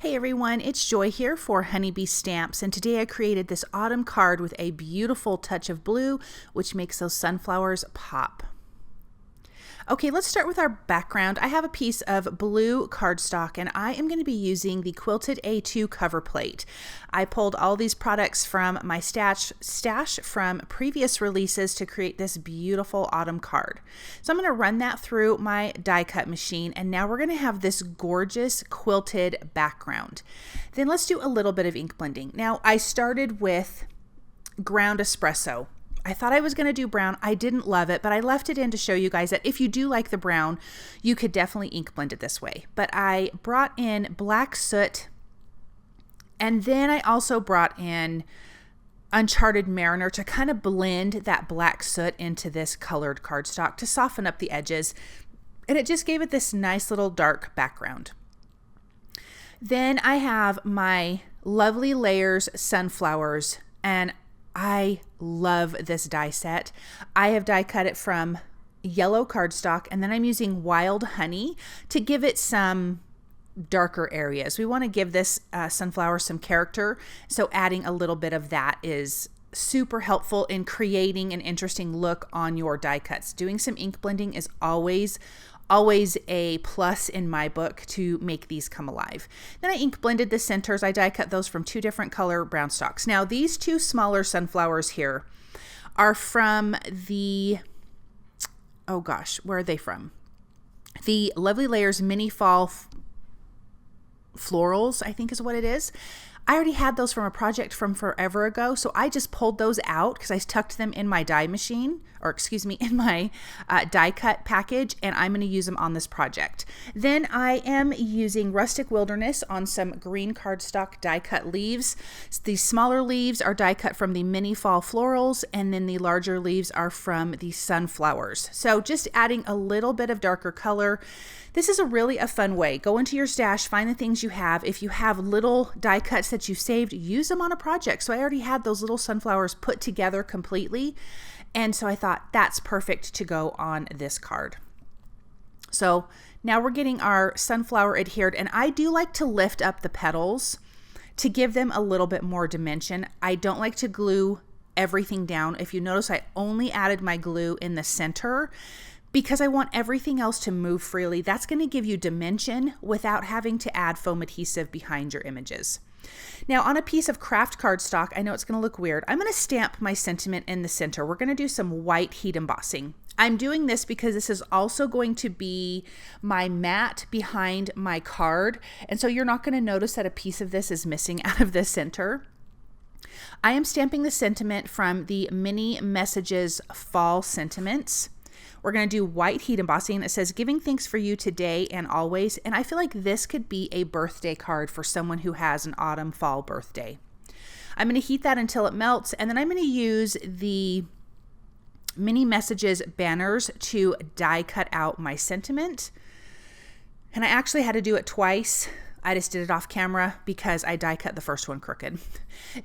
Hey everyone, it's Joy here for Honeybee Stamps, and today I created this autumn card with a beautiful touch of blue, which makes those sunflowers pop. Okay, let's start with our background. I have a piece of blue cardstock and I am going to be using the Quilted A2 cover plate. I pulled all these products from my stash from previous releases to create this beautiful autumn card. So I'm going to run that through my die cut machine, and now we're going to have this gorgeous quilted background. Then let's do a little bit of ink blending. Now I started with ground espresso. I thought I was going to do brown. I didn't love it, but I left it in to show you guys that if you do like the brown, you could definitely ink blend it this way. But I brought in black soot, and then I also brought in Uncharted Mariner to kind of blend that black soot into this colored cardstock to soften up the edges. And it just gave it this nice little dark background. Then I have my Lovely Layers sunflowers, and I love this die set. I have die cut it from yellow cardstock, and then I'm using wild honey to give it some darker areas. We want to give this sunflower some character, so adding a little bit of that is super helpful in creating an interesting look on your die cuts. Doing some ink blending is always a plus in my book to make these come alive. Then I ink blended the centers. I die cut those from two different color brown stalks. Now these two smaller sunflowers here are from the, oh gosh, where are they from? The Lovely Layers Mini Fall Florals, I think is what it is. I already had those from a project from forever ago, so I just pulled those out because I tucked them in my die machine, or excuse me, in my die cut package, and I'm going to use them on this project. Then I am using Rustic Wilderness on some green cardstock die cut leaves. The smaller leaves are die cut from the Mini Fall Florals, and then the larger leaves are from the sunflowers. So just adding a little bit of darker color. This is a fun way. Go into your stash, find the things you have. If you have little die cuts that you saved, use them on a project. So I already had those little sunflowers put together completely. And so I thought that's perfect to go on this card. So now we're getting our sunflower adhered, and I do like to lift up the petals to give them a little bit more dimension. I don't like to glue everything down. If you notice, I only added my glue in the center because I want everything else to move freely. That's going to give you dimension without having to add foam adhesive behind your images. Now on a piece of craft cardstock, I know it's going to look weird, I'm going to stamp my sentiment in the center. We're going to do some white heat embossing. I'm doing this because this is also going to be my mat behind my card, and so you're not going to notice that a piece of this is missing out of the center. I am stamping the sentiment from the Mini Messages Fall Sentiments. We're going to do white heat embossing. It says, "Giving thanks for you today and always." And I feel like this could be a birthday card for someone who has an autumn fall birthday. I'm going to heat that until it melts, and then I'm going to use the Mini Messages banners to die cut out my sentiment. And I actually had to do it twice. I just did it off camera because I die cut the first one crooked.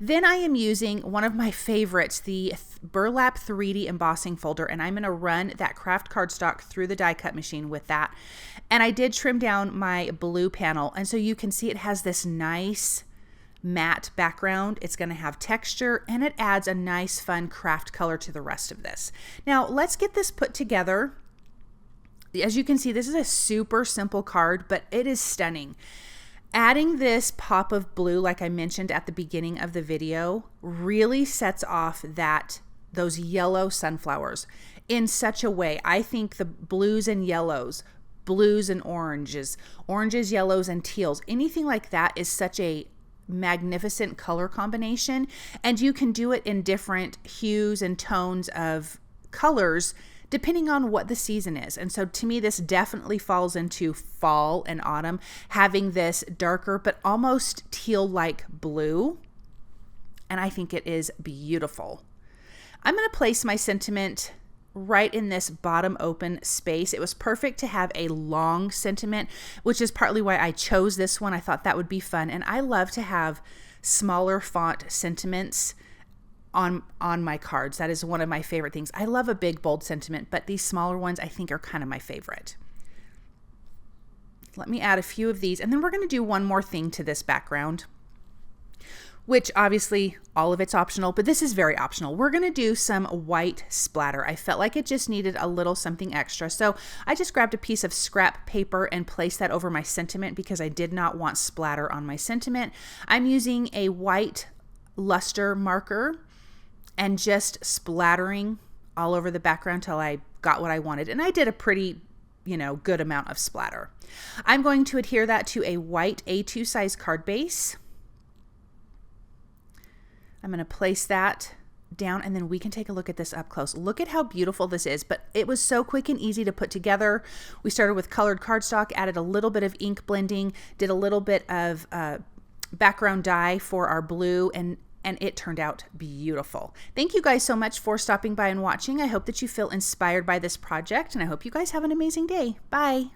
Then I am using one of my favorites, the Burlap 3D embossing folder, and I'm going to run that craft cardstock through the die cut machine with that. And I did trim down my blue panel, and so you can see it has this nice matte background. It's going to have texture, and it adds a nice fun craft color to the rest of this. Now let's get this put together. As you can see, this is a super simple card, but it is stunning. Adding this pop of blue, like I mentioned at the beginning of the video, really sets off those yellow sunflowers in such a way. I think the blues and yellows, blues and oranges, oranges, yellows, and teals, anything like that is such a magnificent color combination, and you can do it in different hues and tones of colors depending on what the season is. And so to me, this definitely falls into fall and autumn, having this darker but almost teal-like blue. And I think it is beautiful. I'm going to place my sentiment right in this bottom open space. It was perfect to have a long sentiment, which is partly why I chose this one. I thought that would be fun. And I love to have smaller font sentiments on my cards. That is one of my favorite things. I love a big bold sentiment, but these smaller ones I think are kind of my favorite. let me add a few of these, and then we're going to do one more thing to this background, which obviously all of it's optional, but this is very optional. We're going to do some white splatter. I felt like it just needed a little something extra. So I just grabbed a piece of scrap paper and placed that over my sentiment because I did not want splatter on my sentiment. I'm using a white luster marker and just splattering all over the background till I got what I wanted. And I did a pretty, good amount of splatter. I'm going to adhere that to a white A2 size card base. I'm going to place that down, and then we can take a look at this up close. Look at how beautiful this is, but it was so quick and easy to put together. We started with colored cardstock, added a little bit of ink blending, did a little bit of background dye for our blue, and it turned out beautiful. Thank you guys so much for stopping by and watching. I hope that you feel inspired by this project, and I hope you guys have an amazing day. Bye.